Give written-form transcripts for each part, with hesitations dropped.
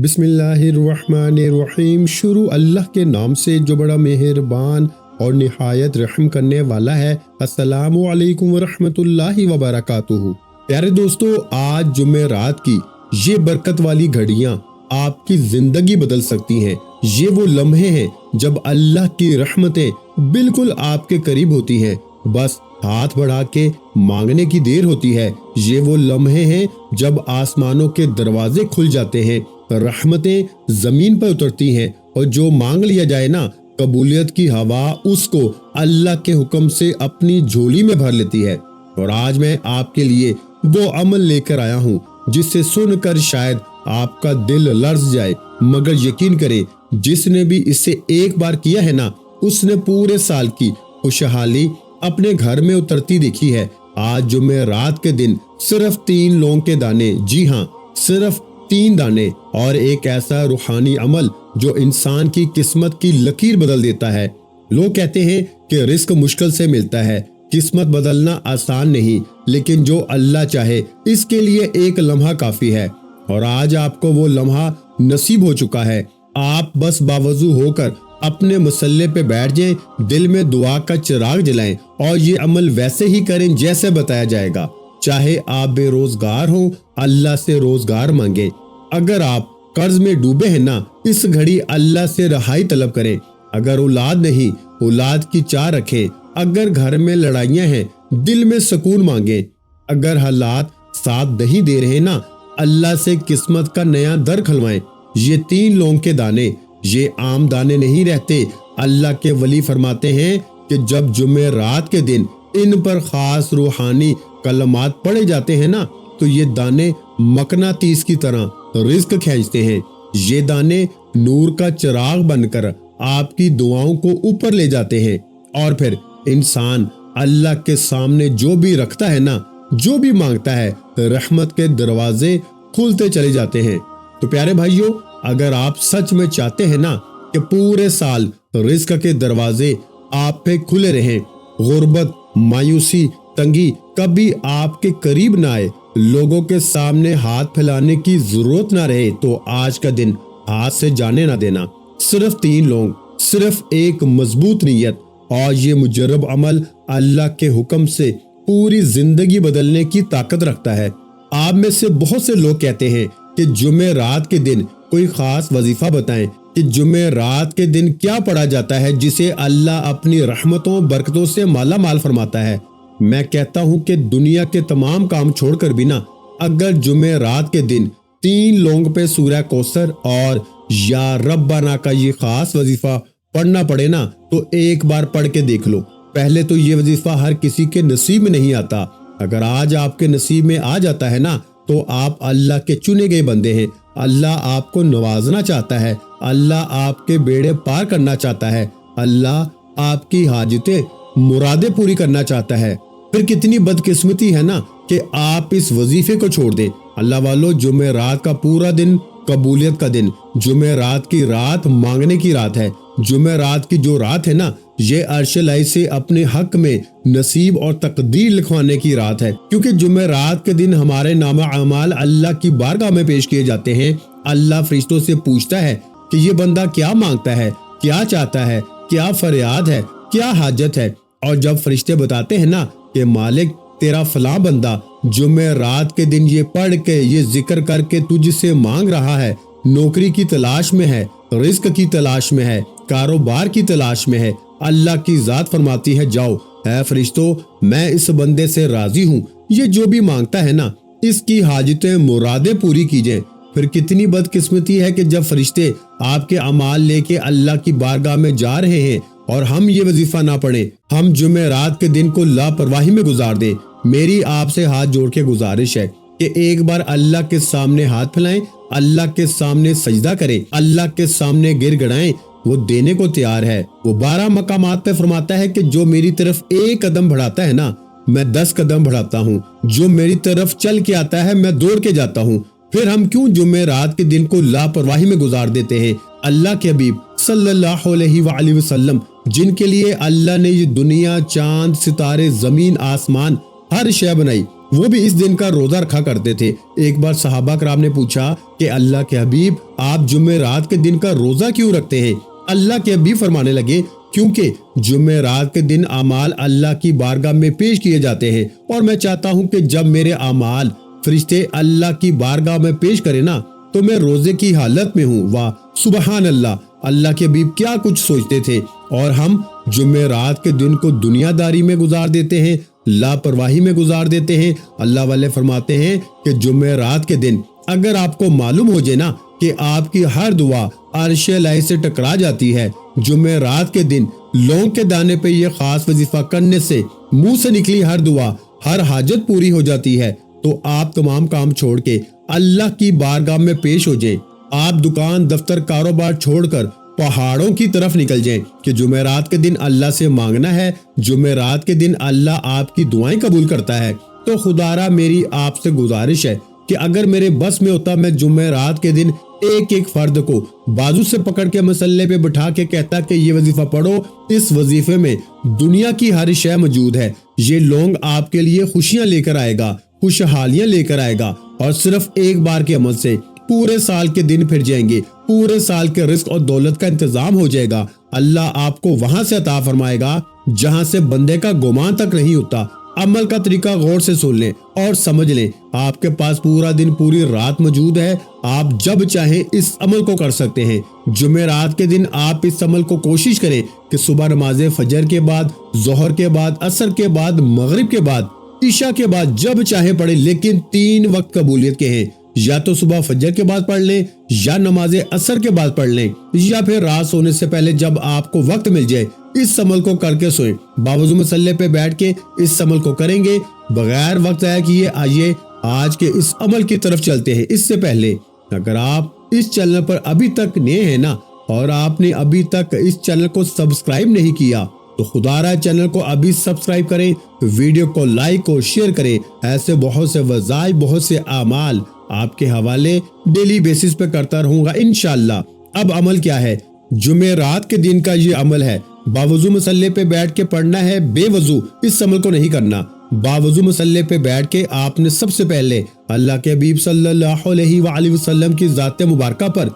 بسم اللہ الرحمن الرحیم۔ شروع اللہ کے نام سے جو بڑا مہربان اور نہایت رحم کرنے والا ہے۔ السلام علیکم ورحمۃ اللہ وبرکاتہ۔ پیارے دوستو، آج جمعرات کی یہ برکت والی گھڑیاں آپ کی زندگی بدل سکتی ہیں۔ یہ وہ لمحے ہیں جب اللہ کی رحمتیں بالکل آپ کے قریب ہوتی ہیں، بس ہاتھ بڑھا کے مانگنے کی دیر ہوتی ہے۔ یہ وہ لمحے ہیں جب آسمانوں کے دروازے کھل جاتے ہیں، رحمتیں زمین پر اترتی ہیں، اور جو مانگ لیا جائے نا، قبولیت کی ہوا اس کو اللہ کے حکم سے اپنی جھولی میں بھر لیتی ہے۔ اور آج میں آپ کے لیے وہ عمل لے کر آیا ہوں جس سے سن کر شاید آپ کا دل لرز جائے، مگر یقین کریں، جس نے بھی اسے ایک بار کیا ہے نا، اس نے پورے سال کی خوشحالی اپنے گھر میں اترتی دیکھی ہے۔ آج جمعرات کے دن صرف 3 لونگ کے دانے، جی ہاں، صرف 3 دانے، اور ایک ایسا روحانی عمل جو انسان کی قسمت کی لکیر بدل دیتا ہے۔ لوگ کہتے ہیں کہ رزق مشکل سے ملتا ہے، قسمت بدلنا آسان نہیں، لیکن جو اللہ چاہے اس کے لیے ایک لمحہ کافی ہے۔ اور آج آپ کو وہ لمحہ نصیب ہو چکا ہے۔ آپ بس باوضو ہو کر اپنے مصلے پہ بیٹھ جائیں، دل میں دعا کا چراغ جلائیں، اور یہ عمل ویسے ہی کریں جیسے بتایا جائے گا۔ چاہے آپ بے روزگار ہوں، اللہ سے روزگار مانگیں۔ اگر آپ قرض میں ڈوبے ہیں نا، اس گھڑی اللہ سے رہائی طلب کریں۔ اگر اولاد نہیں، اولاد کی چاہ رکھیں۔ اگر گھر میں لڑائیاں ہیں، دل میں سکون مانگیں۔ اگر حالات ساتھ نہیں دے رہے نا، اللہ سے قسمت کا نیا در کھلوائیں۔ یہ 3 لونگ کے دانے، یہ عام دانے نہیں رہتے۔ اللہ کے ولی فرماتے ہیں کہ جب جمعرات کے دن ان پر خاص روحانی کلمات پڑھے جاتے ہیں نا، تو یہ دانے مقناطیس کی طرح رزق کھینچتے ہیں۔ یہ دانے نور کا چراغ بن کر آپ کی دعاؤں کو اوپر لے جاتے ہیں، اور پھر انسان اللہ کے سامنے جو بھی رکھتا ہے نا، جو بھی مانگتا ہے، رحمت کے دروازے کھلتے چلے جاتے ہیں۔ تو پیارے بھائیوں، اگر آپ سچ میں چاہتے ہیں نا کہ پورے سال رزق کے دروازے آپ پہ کھلے رہیں، غربت، مایوسی، تنگی کبھی آپ کے قریب نہ آئے، لوگوں کے سامنے ہاتھ پھیلانے کی ضرورت نہ رہے، تو آج کا دن ہاتھ سے جانے نہ دینا۔ صرف 3 لوگ، صرف ایک مضبوط نیت، اور یہ مجرب عمل اللہ کے حکم سے پوری زندگی بدلنے کی طاقت رکھتا ہے۔ آپ میں سے بہت سے لوگ کہتے ہیں کہ جمعرات کے دن کوئی خاص وظیفہ بتائیں، کہ جمعرات کے دن کیا پڑھا جاتا ہے جسے اللہ اپنی رحمتوں برکتوں سے مالا مال فرماتا ہے۔ میں کہتا ہوں کہ دنیا کے تمام کام چھوڑ کر بھی نا، اگر جمعرات کے دن 3 لونگ پہ سورہ کوثر اور یا ربنا کا یہ خاص وظیفہ پڑھنا پڑے نا، تو ایک بار پڑھ کے دیکھ لو۔ پہلے تو یہ وظیفہ ہر کسی کے نصیب میں نہیں آتا، اگر آج آپ کے نصیب میں آ جاتا ہے نا، تو آپ اللہ کے چنے گئے بندے ہیں۔ اللہ آپ کو نوازنا چاہتا ہے، اللہ آپ کے بیڑے پار کرنا چاہتا ہے، اللہ آپ کی حاجتیں مرادیں پوری کرنا چاہتا ہے۔ پھر کتنی بدقسمتی ہے نا کہ آپ اس وظیفے کو چھوڑ دیں۔ اللہ والو، جمعرات کا پورا دن قبولیت کا دن، جمعرات کی رات مانگنے کی رات ہے۔ جمعرات کی جو رات ہے نا، یہ عرش الہی سے اپنے حق میں نصیب اور تقدیر لکھوانے کی رات ہے، کیونکہ جمعرات کے دن ہمارے نامہ اعمال اللہ کی بارگاہ میں پیش کیے جاتے ہیں۔ اللہ فرشتوں سے پوچھتا ہے کہ یہ بندہ کیا مانگتا ہے، کیا چاہتا ہے، کیا فریاد ہے، کیا حاجت ہے، اور جب فرشتے بتاتے ہیں نا کہ مالک تیرا فلاں بندہ جمعرات کے دن یہ پڑھ کے، یہ ذکر کر کے تجھ سے مانگ رہا ہے، نوکری کی تلاش میں ہے، رزق کی تلاش میں ہے، کاروبار کی تلاش میں ہے، اللہ کی ذات فرماتی ہے، جاؤ اے فرشتوں، میں اس بندے سے راضی ہوں، یہ جو بھی مانگتا ہے نا، اس کی حاجتیں مرادیں پوری کیجئے۔ پھر کتنی بدقسمتی ہے کہ جب فرشتے آپ کے اعمال لے کے اللہ کی بارگاہ میں جا رہے ہیں اور ہم یہ وظیفہ نہ پڑھیں، ہم جمعرات کے دن کو لاپرواہی میں گزار دیں۔ میری آپ سے ہاتھ جوڑ کے گزارش ہے کہ ایک بار اللہ کے سامنے ہاتھ پھیلائیں، اللہ کے سامنے سجدہ کریں، اللہ کے سامنے گر گڑائیں، وہ دینے کو تیار ہے۔ وہ 12 مقامات پہ فرماتا ہے کہ جو میری طرف 1 قدم بڑھاتا ہے نا، میں 10 قدم بڑھاتا ہوں، جو میری طرف چل کے آتا ہے میں دوڑ کے جاتا ہوں۔ پھر ہم کیوں جمعرات کے دن کو لاپرواہی میں گزار دیتے ہیں؟ اللہ کے حبیب صلی اللہ علیہ وآلہ وسلم، جن کے لیے اللہ نے یہ دنیا، چاند، ستارے، زمین، آسمان، ہر شے بنائی، وہ بھی اس دن کا روزہ رکھا کرتے تھے۔ ایک بار صحابہ کرام نے پوچھا کہ اللہ کے حبیب آپ جمعرات کے دن کا روزہ کیوں رکھتے ہیں؟ اللہ کے حبیب فرمانے لگے کیونکہ جمعرات کے دن اعمال اللہ کی بارگاہ میں پیش کیے جاتے ہیں اور میں چاہتا ہوں کہ جب میرے اعمال فرشتے اللہ کی بارگاہ میں پیش کریں نا تو میں روزے کی حالت میں ہوں۔ واہ سبحان اللہ، اللہ کے حبیب کیا کچھ سوچتے تھے، اور ہم جمعرات کے دن کو دنیا داری میں گزار دیتے ہیں، لاپرواہی میں گزار دیتے ہیں۔ اللہ والے فرماتے ہیں کہ جمعرات کے دن اگر آپ کو معلوم ہو جائے نا کہ آپ کی ہر دعا عرش الہی سے ٹکرا جاتی ہے، جمعرات کے دن لونگ کے دانے پہ یہ خاص وظیفہ کرنے سے منہ سے نکلی ہر دعا، ہر حاجت پوری ہو جاتی ہے، تو آپ تمام کام چھوڑ کے اللہ کی بارگاہ میں پیش ہو جائیں۔ آپ دکان دفتر کاروبار چھوڑ کر پہاڑوں کی طرف نکل جائیں کہ جمعرات کے دن اللہ سے مانگنا ہے، جمعرات کے دن اللہ آپ کی دعائیں قبول کرتا ہے۔ تو خدارا میری آپ سے گزارش ہے کہ اگر میرے بس میں ہوتا میں جمعرات کے دن ایک ایک فرد کو بازو سے پکڑ کے مسلے پہ بٹھا کے کہتا کہ یہ وظیفہ پڑھو، اس وظیفے میں دنیا کی ہر شے موجود ہے، یہ لونگ آپ کے لیے خوشیاں لے کر آئے گا، خوشحالیاں لے کر آئے گا، اور صرف ایک بار کے عمل سے پورے سال کے دن پھر جائیں گے، پورے سال کے رزق اور دولت کا انتظام ہو جائے گا۔ اللہ آپ کو وہاں سے عطا فرمائے گا جہاں سے بندے کا گمان تک نہیں ہوتا۔ عمل کا طریقہ غور سے سن لیں اور سمجھ لیں، آپ کے پاس پورا دن پوری رات موجود ہے، آپ جب چاہیں اس عمل کو کر سکتے ہیں۔ جمعرات کے دن آپ اس عمل کو کوشش کریں کہ صبح نماز فجر کے بعد، ظہر کے بعد، عصر کے بعد، مغرب کے بعد، عشاء کے بعد جب چاہیں پڑھیں، لیکن 3 وقت قبولیت کے ہیں، یا تو صبح فجر کے بعد پڑھ لیں، یا نماز عصر کے بعد پڑھ لیں، یا پھر رات سونے سے پہلے جب آپ کو وقت مل جائے اس عمل کو کر کے سوئیں۔ باوضو مسلے پہ بیٹھ کے اس عمل کو کریں گے بغیر وقت ضائع کیے۔ آئیے آج کے اس عمل کی طرف چلتے ہیں۔ اس سے پہلے اگر آپ اس چینل پر ابھی تک نئے ہیں نا، اور آپ نے ابھی تک اس چینل کو سبسکرائب نہیں کیا، تو خدارا چینل کو ابھی سبسکرائب کریں، ویڈیو کو لائک اور شیئر کریں۔ ایسے بہت سے وظائف، بہت سے اعمال آپ کے حوالے ڈیلی بیسس پہ کرتا رہوں گا انشاءاللہ۔ اب عمل کیا ہے؟ جمعرات کے دن کا یہ عمل ہے، باوضو مسلے پہ بیٹھ کے پڑھنا ہے، بے وضو اس عمل کو نہیں کرنا۔ باوضو مسلے پہ بیٹھ کے آپ نے سب سے پہلے اللہ کے حبیب صلی اللہ علیہ وآلہ وسلم کی ذات مبارکہ پر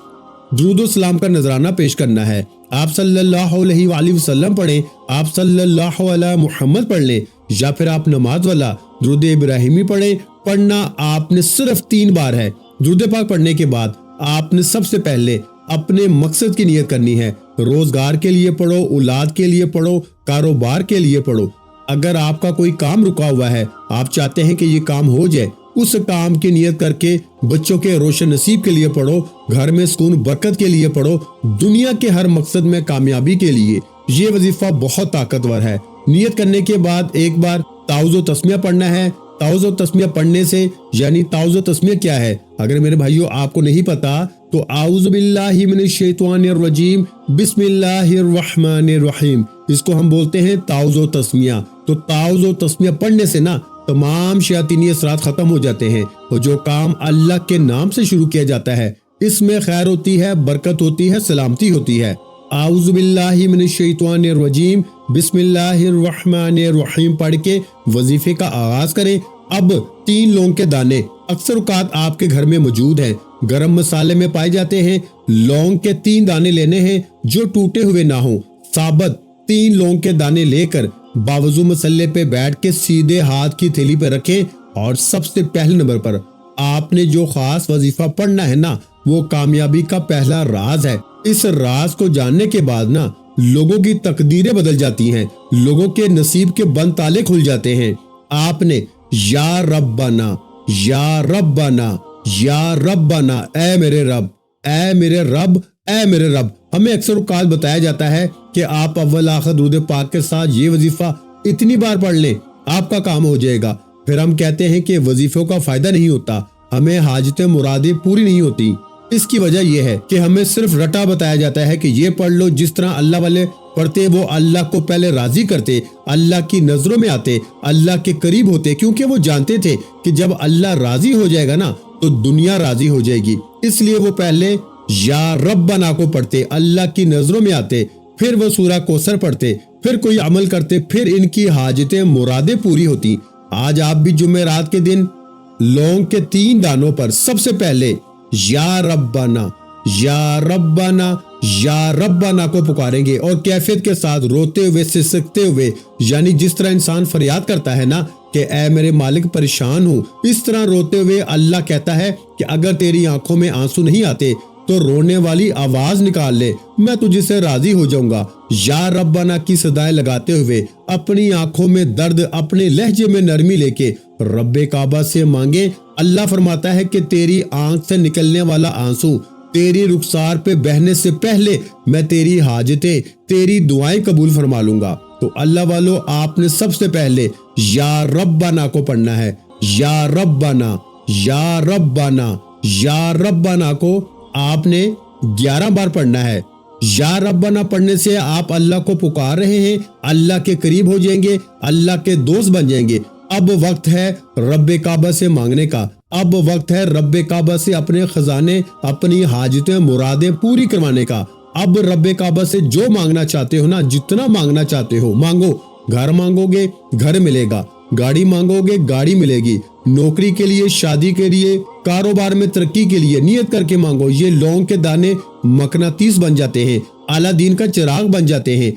درود و سلام کا نذرانہ پیش کرنا ہے۔ آپ صلی اللہ علیہ وآلہ وسلم پڑھیں، آپ صلی اللہ علیہ محمد پڑھ لیں، یا پھر آپ نماز والا درود ابراہیمی پڑھیں۔ پڑھنا آپ نے صرف 3 بار ہے۔ درود پاک پڑھنے کے بعد آپ نے سب سے پہلے اپنے مقصد کی نیت کرنی ہے۔ روزگار کے لیے پڑھو، اولاد کے لیے پڑھو، کاروبار کے لیے پڑھو۔ اگر آپ کا کوئی کام رکا ہوا ہے، آپ چاہتے ہیں کہ یہ کام ہو جائے، اس کام کی نیت کر کے بچوں کے روشن نصیب کے لیے پڑھو، گھر میں سکون برکت کے لیے پڑھو، دنیا کے ہر مقصد میں کامیابی کے لیے۔ یہ وظیفہ بہت طاقتور ہے۔ نیت کرنے کے بعد ایک بار تعوذ و تسمیہ پڑھنا ہے۔ تعوذ و تسمیہ پڑھنے سے، یعنی تعوذ و تسمیہ کیا ہے اگر میرے بھائیوں آپ کو نہیں پتا تو اعوذ باللہ من الشیطان الرجیم بسم اللہ الرحمن الرحیم، اس کو ہم بولتے ہیں تعوذ و تسمیہ۔ تو تعوذ و تسمیہ پڑھنے سے نا تمام شیاطینی اثرات ختم ہو جاتے ہیں، اور جو کام اللہ کے نام سے شروع کیا جاتا ہے اس میں خیر ہوتی ہے، برکت ہوتی ہے، سلامتی ہوتی ہے۔ اعوذ باللہ من الشیطان الرجیم بسم اللہ الرحمن الرحیم پڑھ کے وظیفے کا آغاز کریں۔ اب 3 لونگ کے دانے اکثر اوقات آپ کے گھر میں موجود ہیں، گرم مسالے میں پائے جاتے ہیں۔ لونگ کے 3 دانے لینے ہیں جو ٹوٹے ہوئے نہ ہوں۔ ثابت 3 لونگ کے دانے لے کر باوضو مسلے پہ بیٹھ کے سیدھے ہاتھ کی تھیلی پہ رکھیں، اور سب سے پہلے نمبر پر آپ نے جو خاص وظیفہ پڑھنا ہے نا وہ کامیابی کا پہلا راز ہے۔ اس راز کو جاننے کے بعد نا لوگوں کی تقدیریں بدل جاتی ہیں، لوگوں کے نصیب کے بند تالے کھل جاتے ہیں۔ آپ نے یا ربنا، یا ربنا، یا ربنا، اے میرے رب، اے میرے رب، اے میرے رب۔ ہمیں اکثر اوقات بتایا جاتا ہے کہ آپ اول آخر درود پاک کے ساتھ یہ وظیفہ اتنی بار پڑھ لیں آپ کا کام ہو جائے گا۔ پھر ہم کہتے ہیں کہ وظیفوں کا فائدہ نہیں ہوتا، ہمیں حاجتیں مرادیں پوری نہیں ہوتی۔ اس کی وجہ یہ ہے کہ ہمیں صرف رٹا بتایا جاتا ہے کہ یہ پڑھ لو، جس طرح اللہ والے پڑھتے وہ اللہ کو پہلے راضی کرتے، اللہ کی نظروں میں آتے، اللہ کے قریب ہوتے، کیونکہ وہ جانتے تھے کہ جب اللہ راضی ہو جائے گا نا تو دنیا راضی ہو جائے گی۔ اس لیے وہ پہلے یا ربنا کو پڑھتے، اللہ کی نظروں میں آتے، پھر وہ سورہ کوثر پڑھتے، پھر کوئی عمل کرتے، پھر ان کی حاجتیں مرادیں پوری ہوتی۔ آج آپ بھی جمعرات کے دن لونگ کے 3 دانوں پر سب سے پہلے یا ربنا یا ربنا یا ربنا کو پکاریں گے، اور کیفیت کے ساتھ روتے ہوئے سسکتے ہوئے، یعنی جس طرح انسان فریاد کرتا ہے نا کہ اے میرے مالک پریشان ہوں، اس طرح روتے ہوئے اللہ کہتا ہے کہ اگر تیری آنکھوں میں آنسو نہیں آتے تو رونے والی آواز نکال لے، میں تجھ سے راضی ہو جاؤں گا۔ یا ربنا کی صدائیں لگاتے ہوئے اپنی آنکھوں میں درد اپنے لہجے میں نرمی لے کے رب کعبہ سے مانگے۔ اللہ فرماتا ہے کہ تیری آنکھ سے نکلنے والا آنسو تیری رخسار پہ بہنے سے پہلے میں تیری حاجتیں، تیری دعائیں قبول فرما لوں گا۔ تو اللہ والو، آپ نے سب سے پہلے یا ربنا کو پڑھنا ہے، یا ربنا یا ربنا یا ربنا کو آپ نے 11 بار پڑھنا ہے۔ یا ربنا پڑھنے سے آپ اللہ کو پکار رہے ہیں، اللہ کے قریب ہو جائیں گے، اللہ کے دوست بن جائیں گے۔ اب وقت ہے رب کعبہ سے مانگنے کا، اب وقت ہے رب کعبہ سے اپنے خزانے، اپنی حاجتیں، مرادیں پوری کروانے کا۔ اب رب کعبہ سے جو مانگنا چاہتے ہو نا، جتنا مانگنا چاہتے ہو مانگو۔ گھر مانگو گے گھر ملے گا، گاڑی مانگو گے گاڑی ملے گی، نوکری کے لیے، شادی کے لیے، کاروبار میں ترقی کے لیے نیت کر کے مانگو۔ یہ لونگ کے دانے مقناطیس بن جاتے ہیں، اعلیٰ دین کا چراغ بن جاتے ہیں۔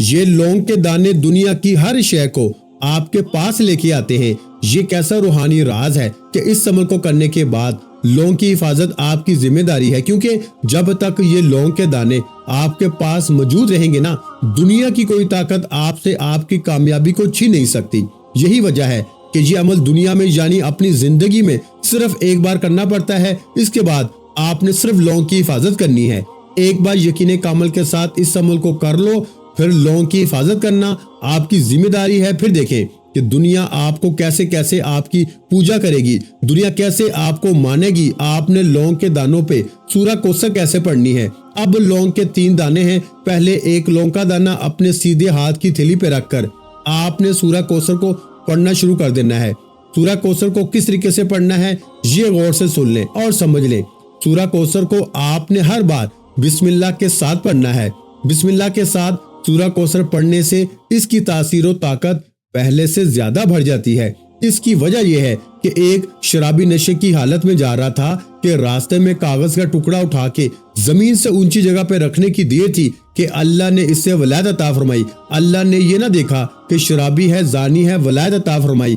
یہ لونگ کے دانے دنیا کی ہر شے کو آپ کے پاس لے کے آتے ہیں۔ یہ کیسا روحانی راز ہے کہ اس عمل کو کرنے کے بعد لونگ کی حفاظت آپ کی ذمہ داری ہے، کیونکہ جب تک یہ لونگ کے دانے آپ کے پاس موجود رہیں گے نا، دنیا کی کوئی طاقت آپ سے آپ کی کامیابی کو چھین نہیں سکتی۔ یہی وجہ ہے کہ یہ عمل دنیا میں، یعنی اپنی زندگی میں صرف ایک بار کرنا پڑتا ہے۔ اس کے بعد آپ نے صرف لونگ کی حفاظت کرنی ہے۔ ایک بار یقین کامل کے ساتھ اس عمل کو کر لو، پھر لونگ کی حفاظت کرنا آپ کی ذمہ داری ہے۔ پھر دیکھیں کہ دنیا آپ کو کیسے کیسے آپ کی پوجا کرے گی، دنیا کیسے آپ کو مانے گی۔ آپ نے لونگ کے دانوں پہ سورہ کوثر کیسے پڑھنی ہے۔ اب لونگ کے 3 دانے ہیں، پہلے ایک لونگ کا دانہ اپنے سیدھے ہاتھ کی تھیلی پہ رکھ کر آپ نے سورہ کوثر کو پڑھنا شروع کر دینا ہے۔ سورہ کوثر کو کس طریقے سے پڑھنا ہے یہ غور سے سن لیں اور سمجھ لیں۔ سورہ کوثر کو آپ نے ہر بار بسم اللہ کے ساتھ پڑھنا ہے۔ بسم اللہ کے ساتھ سورہ کوثر پڑھنے سے اس کی تاثیر و طاقت پہلے سے زیادہ بڑھ جاتی ہے۔ اس کی وجہ یہ ہے کہ ایک شرابی نشے کی حالت میں جا رہا تھا کہ راستے میں کاغذ کا ٹکڑا اٹھا کے زمین سے اونچی جگہ پہ رکھنے کی دیر تھی کہ اللہ نے اس سے ولایت عطا فرمائی۔ اللہ نے یہ نہ دیکھا کہ شرابی ہے، زانی ہے، ولایت عطا فرمائی،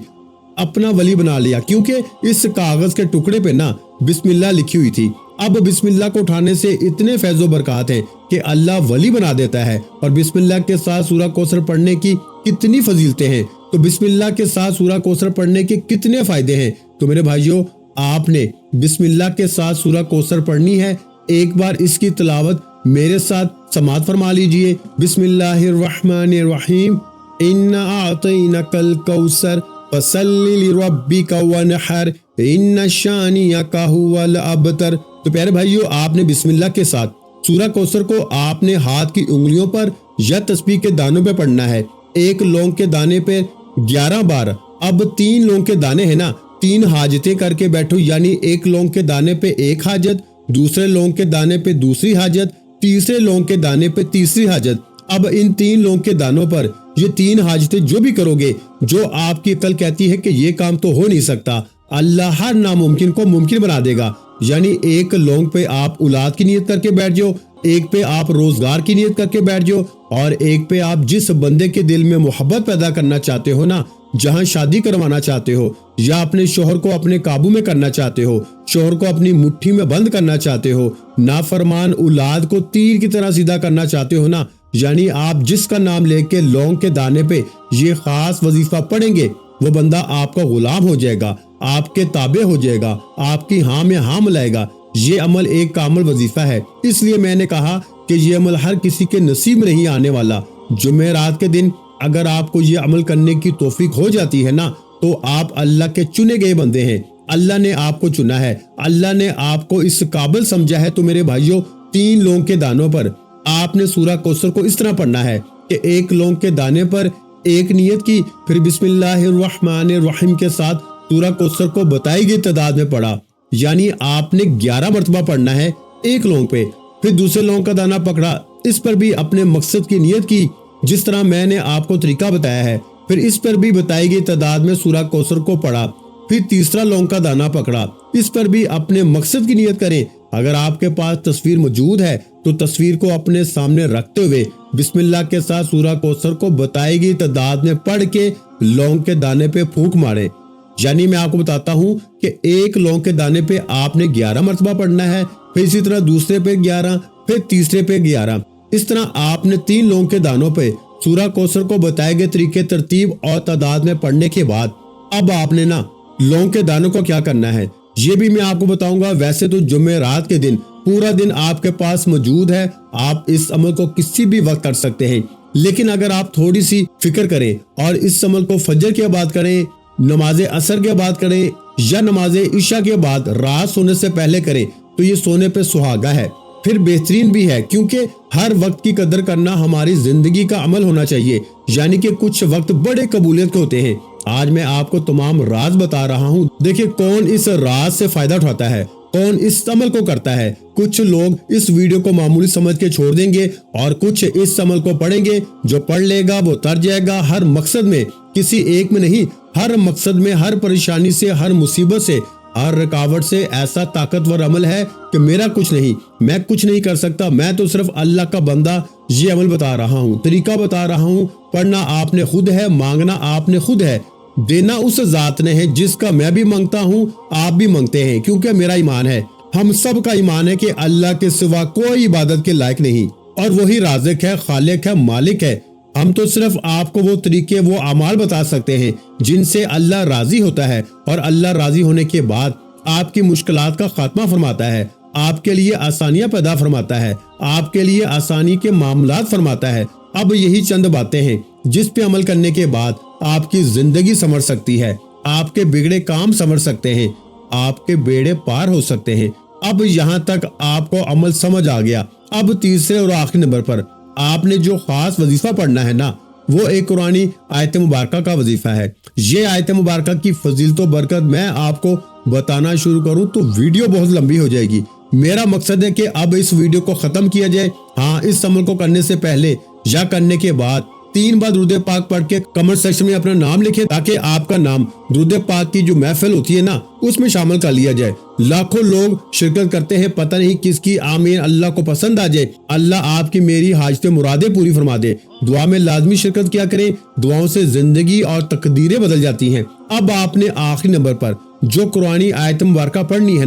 اپنا ولی بنا لیا، کیونکہ اس کاغذ کے ٹکڑے پہ نا بسم اللہ لکھی ہوئی تھی۔ اب بسم اللہ کو اٹھانے سے اتنے فیض و برکات ہیں کہ اللہ ولی بنا دیتا ہے۔ اور بسم اللہ کے ساتھ سورہ کوثر پڑھنے کی کتنی فضیلتیں ہیں، تو بسم اللہ کے ساتھ سورہ کوثر پڑھنے کے کتنے فائدے ہیں۔ تو میرے بھائیوں، آپ نے بسم اللہ کے ساتھ سورہ کوثر پڑھنی ہے۔ ایک بار اس کی تلاوت میرے ساتھ سماعت فرما لیجئے۔ بسم اللہ الرحمن الرحیم، انا اعطیناک الکوثر فصلی لربک وانحر ان شانئک ھو الابتر۔ تو پیارے بھائیوں، آپ نے بسم اللہ کے ساتھ سورہ کوثر کو آپ نے ہاتھ کی انگلیوں پر یا تسبیح کے دانوں پہ پڑھنا ہے۔ ایک لونگ کے دانے پہ 11 بار۔ اب 3 لونگ کے دانے ہیں نا، 3 حاجتیں کر کے بیٹھو، یعنی ایک لونگ کے دانے پہ ایک حاجت، دوسرے لونگ کے دانے پہ دوسری حاجت، تیسرے لونگ کے دانے پہ تیسری حاجت۔ اب ان 3 لونگ کے دانوں پر یہ 3 حاجتیں جو بھی کرو گے، جو آپ کی عقل کہتی ہے کہ یہ کام تو ہو نہیں سکتا، اللہ ہر ناممکن کو ممکن بنا دے گا۔ یعنی ایک لونگ پہ آپ اولاد کی نیت کر کے بیٹھ جاؤ، ایک پہ آپ روزگار کی نیت کر کے بیٹھ جاؤ، اور ایک پہ آپ جس بندے کے دل میں محبت پیدا کرنا چاہتے ہو نا، جہاں شادی کروانا چاہتے ہو، یا اپنے شوہر کو اپنے قابو میں کرنا چاہتے ہو، شوہر کو اپنی مٹھی میں بند کرنا چاہتے ہو، نافرمان اولاد کو تیر کی طرح سیدھا کرنا چاہتے ہو نا، یعنی آپ جس کا نام لے کے لونگ کے دانے پہ یہ خاص وظیفہ پڑھیں گے، وہ بندہ آپ کا غلام ہو جائے گا، آپ کے تابع ہو جائے گا، آپ کی ہاں میں ہاں ملائے گا۔ یہ عمل ایک کامل وظیفہ ہے، اس لیے میں نے کہا کہ یہ عمل ہر کسی کے نصیب میں نہیں آنے والا۔ جمعرات کے دن اگر آپ کو یہ عمل کرنے کی توفیق ہو جاتی ہے نا، تو آپ اللہ کے چنے گئے بندے ہیں، اللہ نے آپ کو چنا ہے، اللہ نے آپ کو اس قابل سمجھا ہے۔ تو میرے بھائیوں، 3 لونگ کے دانوں پر آپ نے سورہ کوثر کو اس طرح پڑھنا ہے کہ ایک لونگ کے دانے پر ایک نیت کی، پھر بسم اللہ الرحمن الرحیم کے ساتھ سورہ کوثر کو بتائی گئی تعداد میں پڑھا، یعنی آپ نے 11 مرتبہ پڑھنا ہے ایک لونگ پہ۔ پھر دوسرے لونگ کا دانہ پکڑا، اس پر بھی اپنے مقصد کی نیت کی، جس طرح میں نے آپ کو طریقہ بتایا ہے پھر اس پر بھی بتائی گئی تعداد میں سورہ کوثر کو پڑھا، پھر تیسرا لونگ کا دانہ پکڑا، اس پر بھی اپنے مقصد کی نیت کریں۔ اگر آپ کے پاس تصویر موجود ہے تو تصویر کو اپنے سامنے رکھتے ہوئے بسم اللہ کے ساتھ سورہ کوثر کو بتائی گئی تعداد میں پڑھ کے لونگ کے دانے پہ پھونک مارے۔ یعنی میں آپ کو بتاتا ہوں کہ ایک لونگ کے دانے پہ آپ نے 11 مرتبہ پڑھنا ہے، پھر اسی طرح دوسرے پہ 11، پھر تیسرے پہ 11۔ اس طرح آپ نے 3 لونگ کے دانوں پہ سورہ کوثر کو بتائے گئے طریقے ترتیب اور تعداد میں پڑھنے کے بعد اب آپ نے لونگ کے دانوں کو کیا کرنا ہے یہ بھی میں آپ کو بتاؤں گا۔ ویسے تو جمعرات کے دن پورا دن آپ کے پاس موجود ہے، آپ اس عمل کو کسی بھی وقت کر سکتے ہیں، لیکن اگر آپ تھوڑی سی فکر کریں اور اس عمل کو فجر کے بعد کریں، نماز عصر کے بعد کریں یا نماز عشاء کے بعد رات سونے سے پہلے کریں تو یہ سونے پہ سہاگا ہے، پھر بہترین بھی ہے، کیونکہ ہر وقت کی قدر کرنا ہماری زندگی کا عمل ہونا چاہیے۔ یعنی کہ کچھ وقت بڑے قبولیت کے ہوتے ہیں۔ آج میں آپ کو تمام راز بتا رہا ہوں، دیکھیں کون اس راز سے فائدہ اٹھاتا ہے، کون اس عمل کو کرتا ہے۔ کچھ لوگ اس ویڈیو کو معمولی سمجھ کے چھوڑ دیں گے اور کچھ اس عمل کو پڑھیں گے، جو پڑھ لے گا وہ تر جائے گا ہر مقصد میں، کسی ایک میں نہیں، ہر مقصد میں، ہر پریشانی سے، ہر مصیبت سے، ہر رکاوٹ سے۔ ایسا طاقتور عمل ہے کہ میرا کچھ نہیں، میں کچھ نہیں کر سکتا، میں تو صرف اللہ کا بندہ یہ عمل بتا رہا ہوں، طریقہ بتا رہا ہوں۔ پڑھنا آپ نے خود ہے، مانگنا آپ نے خود ہے، دینا اس ذات نے ہے جس کا میں بھی مانگتا ہوں، آپ بھی مانگتے ہیں، کیونکہ میرا ایمان ہے، ہم سب کا ایمان ہے کہ اللہ کے سوا کوئی عبادت کے لائق نہیں، اور وہی رازق ہے، خالق ہے، مالک ہے۔ ہم تو صرف آپ کو وہ طریقے، وہ اعمال بتا سکتے ہیں جن سے اللہ راضی ہوتا ہے، اور اللہ راضی ہونے کے بعد آپ کی مشکلات کا خاتمہ فرماتا ہے، آپ کے لیے آسانیاں پیدا فرماتا ہے، آپ کے لیے آسانی کے معاملات فرماتا ہے۔ اب یہی چند باتیں ہیں جس پہ عمل کرنے کے بعد آپ کی زندگی سنور سکتی ہے، آپ کے بگڑے کام سنور سکتے ہیں، آپ کے بیڑے پار ہو سکتے ہیں۔ اب یہاں تک آپ کو عمل سمجھ آ گیا۔ اب تیسرے اور آخری نمبر پر آپ نے جو خاص وظیفہ پڑھنا ہے وہ ایک قرآنی آیت مبارکہ کا وظیفہ ہے۔ یہ آیت مبارکہ کی فضیلت و برکت میں آپ کو بتانا شروع کروں تو ویڈیو بہت لمبی ہو جائے گی۔ میرا مقصد ہے کہ اب اس ویڈیو کو ختم کیا جائے۔ ہاں، اس عمل کو کرنے سے پہلے یا کرنے کے بعد 3 بار درود پاک پڑھ کے کمنٹ سیکشن میں اپنا نام لکھیں، تاکہ آپ کا نام درود پاک کی جو محفل ہوتی ہے اس میں شامل کر لیا جائے۔ لاکھوں لوگ شرکت کرتے ہیں، پتہ نہیں کس کی آمین اللہ کو پسند آ جائے۔ اللہ آپ کی میری حاجتیں مرادیں پوری فرما دے۔ دعا میں لازمی شرکت کیا کریں، دعاؤں سے زندگی اور تقدیریں بدل جاتی ہیں۔ اب آپ نے آخری نمبر پر جو قرآنی آیت مبارکہ پڑھنی ہے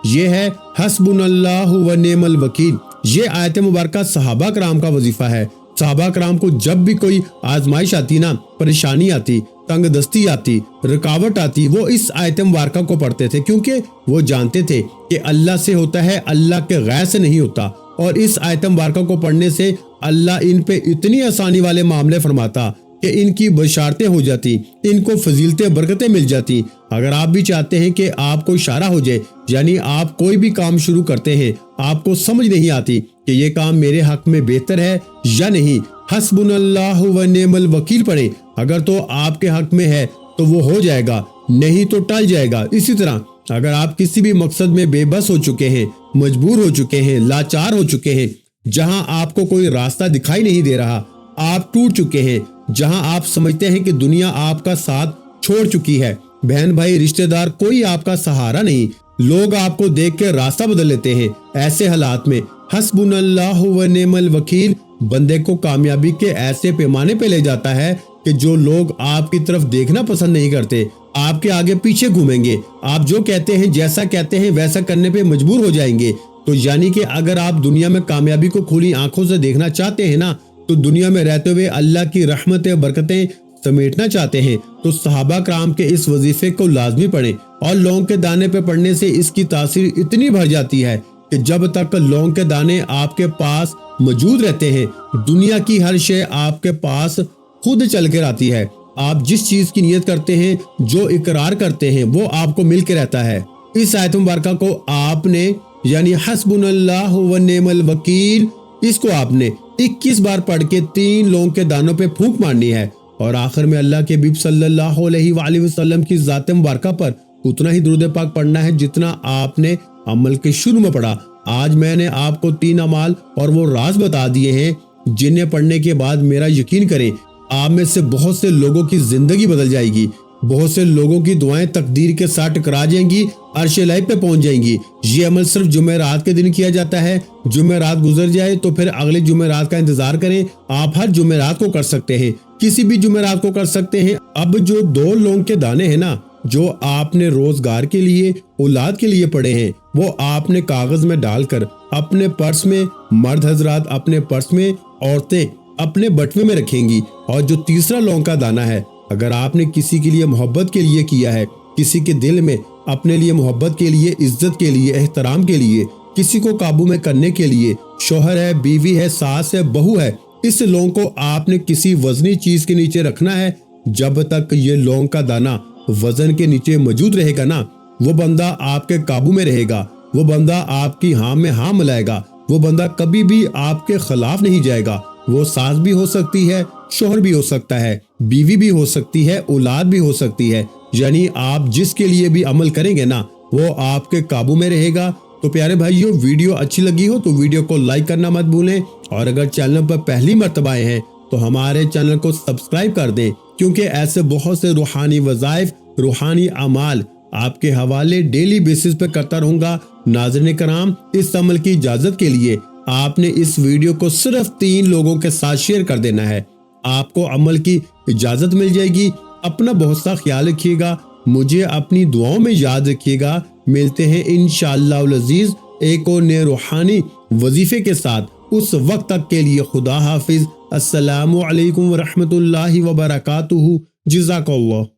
یہ ہے حسبنا اللہ و نعم الوکیل۔ یہ آیت مبارکہ صحابہ کرام کا وظیفہ ہے۔ صحابہ کرام کو جب بھی کوئی آزمائش آتی پریشانی آتی، تنگ دستی آتی، رکاوٹ آتی، وہ اس آیت مبارکہ کو پڑھتے تھے، کیونکہ وہ جانتے تھے کہ اللہ سے ہوتا ہے، اللہ کے غیر سے نہیں ہوتا۔ اور اس آیت مبارکہ کو پڑھنے سے اللہ ان پہ اتنی آسانی والے معاملے فرماتا کہ ان کی بشارتیں ہو جاتی، ان کو فضیلتیں برکتیں مل جاتی۔ اگر آپ بھی چاہتے ہیں کہ آپ کو اشارہ ہو جائے، یعنی آپ کوئی بھی کام شروع کرتے ہیں، آپ کو سمجھ نہیں آتی کہ یہ کام میرے حق میں بہتر ہے یا نہیں، حسبنا اللہ و نعم الوکیل پڑھیں۔ اگر تو آپ کے حق میں ہے تو وہ ہو جائے گا، نہیں تو ٹل جائے گا۔ اسی طرح اگر آپ کسی بھی مقصد میں بے بس ہو چکے ہیں، مجبور ہو چکے ہیں، لاچار ہو چکے ہیں، جہاں آپ کو کوئی راستہ دکھائی نہیں دے رہا، آپ ٹوٹ چکے ہیں، جہاں آپ سمجھتے ہیں کہ دنیا آپ کا ساتھ چھوڑ چکی ہے، بہن بھائی رشتہ دار کوئی آپ کا سہارا نہیں، لوگ آپ کو دیکھ کے راستہ بدل لیتے ہیں، ایسے حالات میں حسبنا اللہ و نعم الوکیل بندے کو کامیابی کے ایسے پیمانے پہ لے جاتا ہے کہ جو لوگ آپ کی طرف دیکھنا پسند نہیں کرتے، آپ کے آگے پیچھے گھومیں گے، آپ جو کہتے ہیں، جیسا کہتے ہیں ویسا کرنے پہ مجبور ہو جائیں گے۔ تو یعنی کہ اگر آپ دنیا میں کامیابی کو کھلی آنکھوں سے دیکھنا چاہتے ہیں تو دنیا میں رہتے ہوئے اللہ کی رحمتیں برکتیں سمیٹنا چاہتے ہیں تو صحابہ کرام کے اس وظیفے کو لازمی پڑھیں۔ اور لونگ کے دانے پہ پڑھنے سے اس کی تاثیر اتنی بڑھ جاتی ہے کہ جب تک لونگ کے دانے آپ کے پاس موجود رہتے ہیں، دنیا کی ہر شے آپ کے پاس خود چل کر آتی ہے۔ آپ جس چیز کی نیت کرتے ہیں، جو اقرار کرتے ہیں، وہ آپ کو مل کے رہتا ہے۔ اس آیت مبارکہ کو آپ نے یعنی حسبنا اللہ و نعم الوکیل، اس کو آپ نے 21 بار پڑھ کے 3 لونگ کے دانوں پہ پھونک مارنی ہے، اور آخر میں اللہ کے حبیب صلی اللہ علیہ وآلہ وسلم کی ذات مبارکہ پر اتنا ہی درود پاک پڑھنا ہے جتنا آپ نے عمل کے شروع میں پڑھا۔ آج میں نے آپ کو 3 اعمال اور وہ راز بتا دیے ہیں جنہیں پڑھنے کے بعد میرا یقین کریں آپ میں سے بہت سے لوگوں کی زندگی بدل جائے گی، بہت سے لوگوں کی دعائیں تقدیر کے ساتھ ٹکرا جائیں گی، عرش الہی پہ پہنچ جائیں گی۔ یہ عمل صرف جمعرات کے دن کیا جاتا ہے۔ جمعرات گزر جائے تو پھر اگلے جمعرات کا انتظار کریں۔ آپ ہر جمعرات کو کر سکتے ہیں، کسی بھی جمعرات کو کر سکتے ہیں۔ اب جو 2 لونگ کے دانے ہیں نا، جو آپ نے روزگار کے لیے، اولاد کے لیے پڑے ہیں، وہ آپ نے کاغذ میں ڈال کر اپنے پرس میں، مرد حضرات اپنے پرس میں، عورتیں اپنے بٹوے میں رکھیں گی۔ اور جو تیسرا لونگ کا دانہ ہے، اگر آپ نے کسی کے لیے محبت کے لیے کیا ہے، کسی کے دل میں اپنے لیے محبت کے لیے، عزت کے لیے، احترام کے لیے، کسی کو قابو میں کرنے کے لیے، شوہر ہے، بیوی ہے، ساس ہے، بہو ہے، اس لونگ کو آپ نے کسی وزنی چیز کے نیچے رکھنا ہے۔ جب تک یہ لونگ کا دانہ وزن کے نیچے موجود رہے گا نا، وہ بندہ آپ کے قابو میں رہے گا، وہ بندہ آپ کی ہاں میں ہاں ملائے گا، وہ بندہ کبھی بھی آپ کے خلاف نہیں جائے گا۔ وہ ساس بھی ہو سکتی ہے، شوہر بھی ہو سکتا ہے، بیوی بھی ہو سکتی ہے، اولاد بھی ہو سکتی ہے، یعنی آپ جس کے لیے بھی عمل کریں گے نا، وہ آپ کے قابو میں رہے گا۔ تو پیارے بھائیو، ویڈیو اچھی لگی ہو تو ویڈیو کو لائک کرنا مت بھولیں، اور اگر چینل پر پہلی مرتبہ آئے ہیں تو ہمارے چینل کو سبسکرائب کر دیں، کیونکہ ایسے بہت سے روحانی وظائف، روحانی اعمال آپ کے حوالے ڈیلی بیسس پہ کرتا رہوں گا۔ ناظرین کرام، اس عمل کی اجازت کے لیے آپ نے اس ویڈیو کو صرف 3 لوگوں کے ساتھ شیئر کر دینا ہے، آپ کو عمل کی اجازت مل جائے گی۔ اپنا بہت سا خیال رکھیے گا، مجھے اپنی دعاؤں میں یاد رکھیے گا۔ ملتے ہیں انشاءاللہ العزیز ایک اور نئے روحانی وظیفے کے ساتھ۔ اس وقت تک کے لیے خدا حافظ۔ السلام علیکم ورحمۃ اللہ وبرکاتہ۔ جزاک اللہ۔